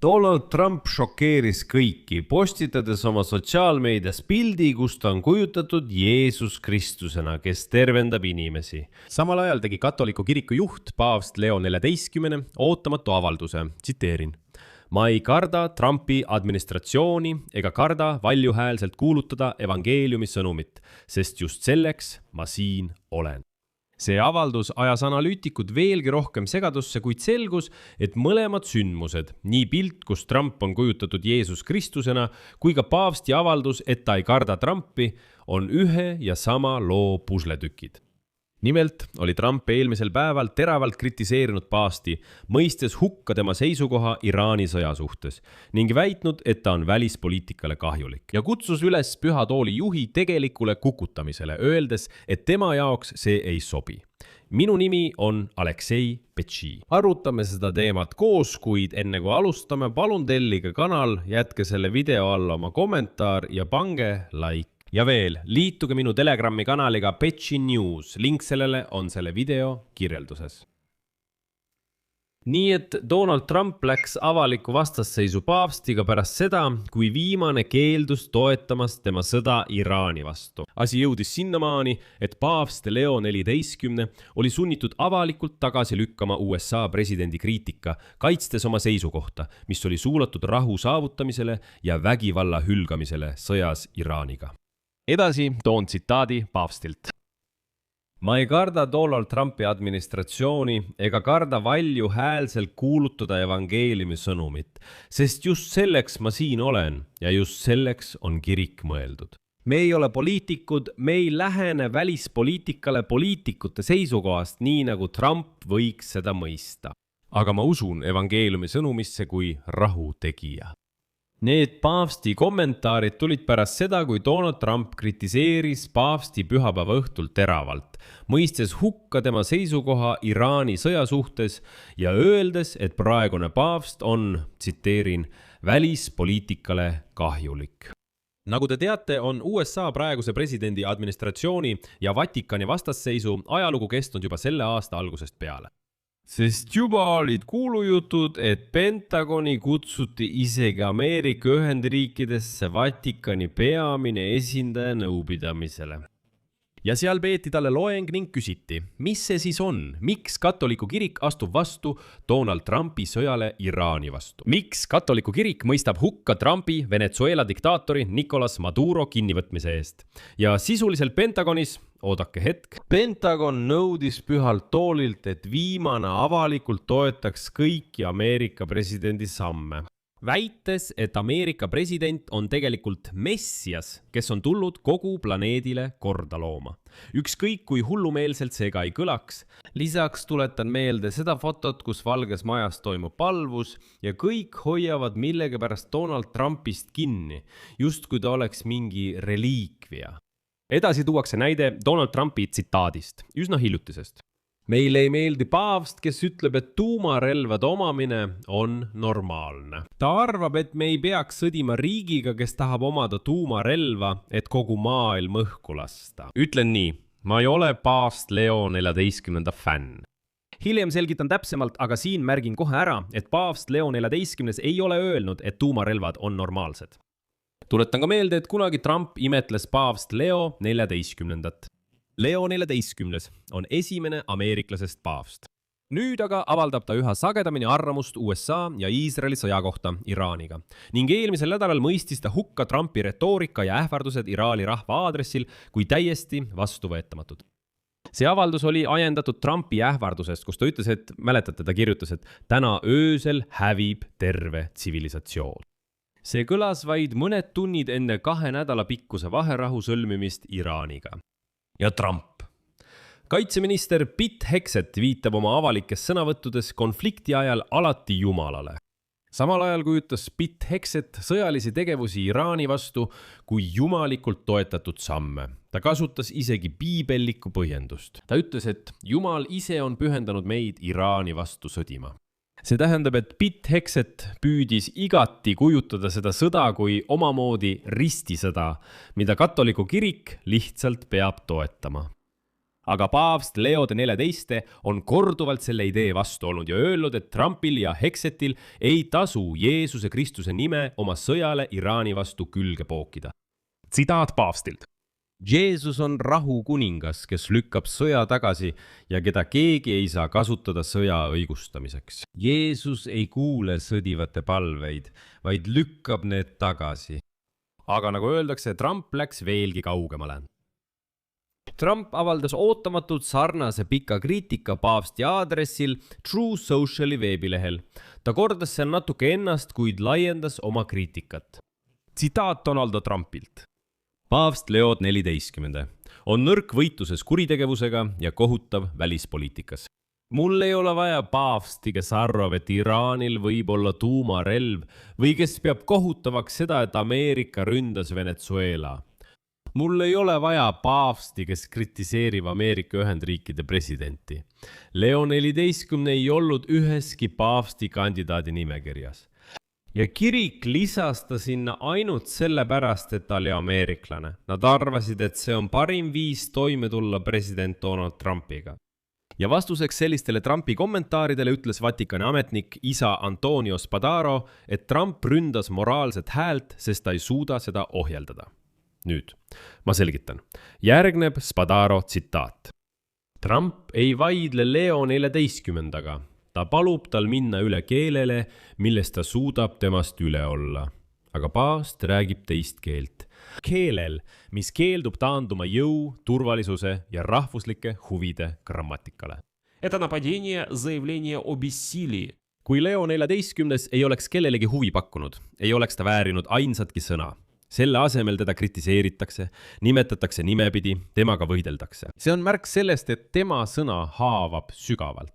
Donald Trump šokeeris kõiki, postitades oma sotsiaalmeedias pildi, kus ta on kujutatud Jeesus Kristusena, kes tervendab inimesi. Samal ajal tegi katoliku kiriku juht paavst Leo 14 ootamatu avalduse, tsiteerin. Ma ei karda Trumpi administratsiooni ega karda valjuhäälselt kuulutada evangeeliumi sõnumit, sest just selleks ma siin olen. See avaldus ajas analüütikud veelgi rohkem segadusse, kuid selgus, et mõlemad sündmused, nii pilt, kus Trump on kujutatud Jeesus Kristusena, kui ka paavsti avaldus, et ta ei karda Trumpi, on ühe ja sama loo pusletükid. Nimelt oli Trump eelmisel päeval teravalt kritiseerinud paavsti, mõistes hukka tema seisukoha Iraani sõja suhtes ning väitnud, et ta on välispoliitikale kahjulik ja kutsus üles Püha Tooli juhi tegelikule kukutamisele, öeldes, et tema jaoks see ei sobi. Minu nimi on Aleksei Petši. Arutame seda teemat koos, kuid enne kui alustame, palun tellige kanal, jätke selle video alla oma kommentaar ja pange like. Ja veel, liituge minu Telegrami kanaliga Petši News, link sellele on selle video kirjelduses. Nii et Donald Trump läks avaliku vastasseisu paavstiga pärast seda, kui viimane keeldus toetamas tema sõda Iraani vastu. Asi jõudis sinnamaani, et paavst Leo 14 oli sunnitud avalikult tagasi lükkama USA presidendi kriitika, kaitstes oma seisukohta, mis oli suunatud rahu saavutamisele ja vägivalla hülgamisele sõjas Iraaniga. Edasi toon tsitaadi paavstilt. Ma ei karda Donald Trumpi administratsiooni ega karda valjuhäälselt kuulutada evangeeliumi sõnumit, sest just selleks ma siin olen ja just selleks on kirik mõeldud. Me ei ole poliitikud, me ei lähene välispoliitikale poliitikute seisukohast nii nagu Trump võiks seda mõista. Aga ma usun evangeeliumi sõnumisse kui rahu tegija. Need paavsti kommentaarid tulid pärast seda, kui Donald Trump kritiseeris paavsti pühapäeva õhtul teravalt, mõistes hukka tema seisukoha Iraani sõja suhtes ja öeldes, et praegune paavst on, tsiteerin, välispoliitikale kahjulik. Nagu te teate, on USA praeguse presidendi administratsiooni ja Vatikani vastasseisu ajalugu kestnud juba selle aasta algusest peale. Sest juba olid kuulujutud, et Pentagoni kutsuti isegi Ameerika Ühendriikidesse Vatikani peamine esindaja nõupidamisele. Ja seal peeti talle loeng ning küsiti, mis see siis on, miks katoliku kirik astub vastu Donald Trumpi sõjale Iraani vastu? Miks katoliku kirik mõistab hukka Trumpi Venezuela diktaatori Nicolas Maduro kinnivõtmise eest? Ja sisuliselt Pentagonis, oodake hetk, Pentagon nõudis Pühalt Toolilt, et viimane avalikult toetaks kõiki Ameerika presidendi samme. Väites, et Ameerika president on tegelikult messias, kes on tulnud kogu planeedile korda looma. Ükskõik kui hullumeelselt see ka ei kõlaks. Lisaks tuletan meelde seda fotot, kus Valges Majas toimub palvus ja kõik hoiavad millegipärast Donald Trumpist kinni, just kui ta oleks mingi reliikvia. Edasi tuuakse näide Donald Trumpi tsitaadist, üsna hiljutisest. Meile ei meeldi paavst, kes ütleb, et tuumarelvade omamine on normaalne. Ta arvab, et me ei peaks sõdima riigiga, kes tahab omada tuumarelva, et kogu maailm õhku lasta. Ütlen nii, ma ei ole paavst Leo 14 fänn. Hiljem selgitan täpsemalt, aga siin märgin kohe ära, et paavst Leo 14 ei ole öelnud, et tuumarelvad on normaalsed. Tuletan ka meelde, et kunagi Trump imetles paavst Leo 14. Leo 14 on esimene ameeriklasest paavst. Nüüd aga avaldab ta üha sagedamini arvamust USA ja Iisraeli sõja kohta Iraaniga. Ning eelmisel nädalal mõistis ta hukka Trumpi retoorika ja ähvardused Iraani rahva aadressil kui täiesti vastuvõetamatud. See avaldus oli ajendatud Trumpi ähvardusest, kus ta ütles, et mäletate, ta kirjutas, et täna öösel hävib terve tsivilisatsioon. See kõlas vaid mõned tunnid enne 2 nädala pikkuse vaherahu sõlmimist Iraaniga. Ja Trump. Kaitseminister Pete Hegseth viitab oma avalikes sõnavõttudes konflikti ajal alati Jumalale. Samal ajal kujutas Pete Hegseth sõjalisi tegevusi Iraani vastu kui jumalikult toetatud samme. Ta kasutas isegi piibellikku põhjendust. Ta ütles, et Jumal ise on pühendanud meid Iraani vastu sõdima. See tähendab, et Pete Hegseth püüdis igati kujutada seda sõda kui omamoodi ristisõda, mida katoliku kirik lihtsalt peab toetama. aga paavst Leo XIV on korduvalt selle idee vastu olnud ja öelnud, et Trumpil ja Hexetil ei tasu Jeesuse Kristuse nime oma sõjale Iraani vastu külge pookida. Tsitaat paavstilt. Jeesus on rahukuningas, kes lükkab sõja tagasi ja keda keegi ei saa kasutada sõja õigustamiseks. Jeesus ei kuule sõdivate palveid, vaid lükkab need tagasi. Aga nagu öeldakse, Trump läks veelgi kaugemale. Trump avaldas ootamatult sarnase pika kriitika paavsti aadressil True Sociali veebilehel. Ta kordas seal natuke ennast, kuid laiendas oma kriitikat. Tsitaat Donald Trumpilt. Paavst Leo XIV on nõrk võitluses kuritegevusega ja kohutav välispoliitikas. Mul ei ole vaja paavsti, kes arvab, et Iraanil võib olla tuumarelv või kes peab kohutavaks seda, et Ameerika ründas Venezuela. Mul ei ole vaja paavsti, kes kritiseerib Ameerika Ühendriikide presidenti. Leo XIV ei olnud üheski paavsti kandidaadi nimekirjas. Ja kirik lisas ta sinna ainult sellepärast, et ta oli ameeriklane. Nad arvasid, et see on parim viis toime tulla president Donald Trumpiga. Ja vastuseks sellistele Trumpi kommentaaridele ütles Vatikani ametnik isa Antonio Spadaro, et Trump ründas moraalset häält, sest ta ei suuda seda ohjeldada. Nüüd, ma selgitan. Järgneb Spadaro tsitaat. Trump ei vaidle Leo XIV-ga. Ta palub tal minna üle keelele, millest ta suudab temast üle olla. Aga paavst räägib teist keelt. Keelel, mis keeldub taanduma jõu, turvalisuse ja rahvuslike huvide grammatikale. Это нападение, заявление о бессилии. Kui Leo XIV ei oleks kellelegi huvi pakkunud, ei oleks ta väärinud ainsatki sõna. Selle asemel teda kritiseeritakse, nimetatakse nimepidi, temaga võideldakse. See on märk sellest, et tema sõna haavab sügavalt.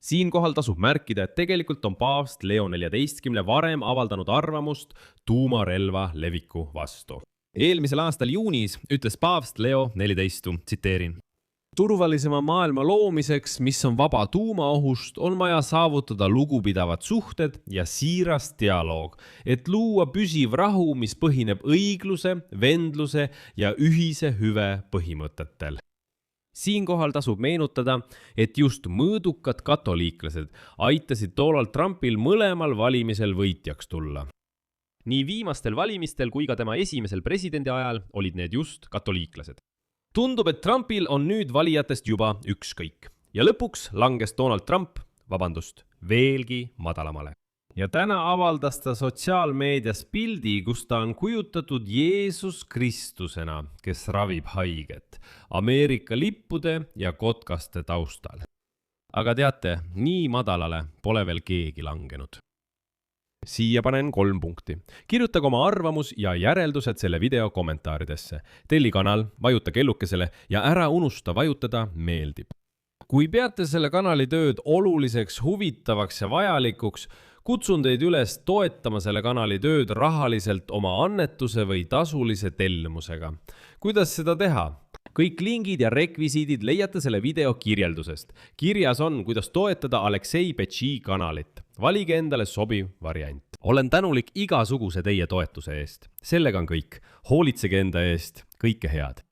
Siinkohal tasub märkida, et tegelikult on paavst Leo XIV varem avaldanud arvamust tuumarelva leviku vastu. Eelmisel aastal juunis ütles paavst Leo XIV, tsiteerin. Turvalisema maailma loomiseks, mis on vaba tuumaohust, on vaja saavutada lugupidavad suhted ja siiras dialoog, et luua püsiv rahu, mis põhineb õigluse, vendluse ja ühise hüve põhimõtetel. Siinkohal tasub meenutada, et just mõõdukad katoliiklased aitasid Donald Trumpil mõlemal valimisel võitjaks tulla. Nii viimastel valimistel kui ka tema esimesel presidendi ajal olid need just katoliiklased. Tundub, et Trumpil on nüüd valijatest juba ükskõik. Ja lõpuks langes Donald Trump, veelgi madalamale. Ja täna avaldas ta sotsiaalmeedias pildi, kus ta on kujutatud Jeesus Kristusena, kes ravib haiget, Ameerika lippude ja kotkaste taustal. Aga teate, nii madalale pole veel keegi langenud. Siia panen 3 punkti. Kirjutage oma arvamus ja järeldused selle video kommentaaridesse. Telli kanal, vajuta kellukesele ja ära unusta vajutada meeldib. Kui peate selle kanali tööd oluliseks, huvitavaks ja vajalikuks, kutsun teid üles toetama selle kanali tööd rahaliselt oma annetuse või tasulise tellimusega. Kuidas seda teha? Kõik lingid ja rekvisiidid leiate selle video kirjeldusest. Kirjas on, kuidas toetada Aleksei Petši kanalit. Valige endale sobiv variant. Olen tänulik igasuguse teie toetuse eest. Sellega on kõik. Hoolitsege enda eest. Kõike head.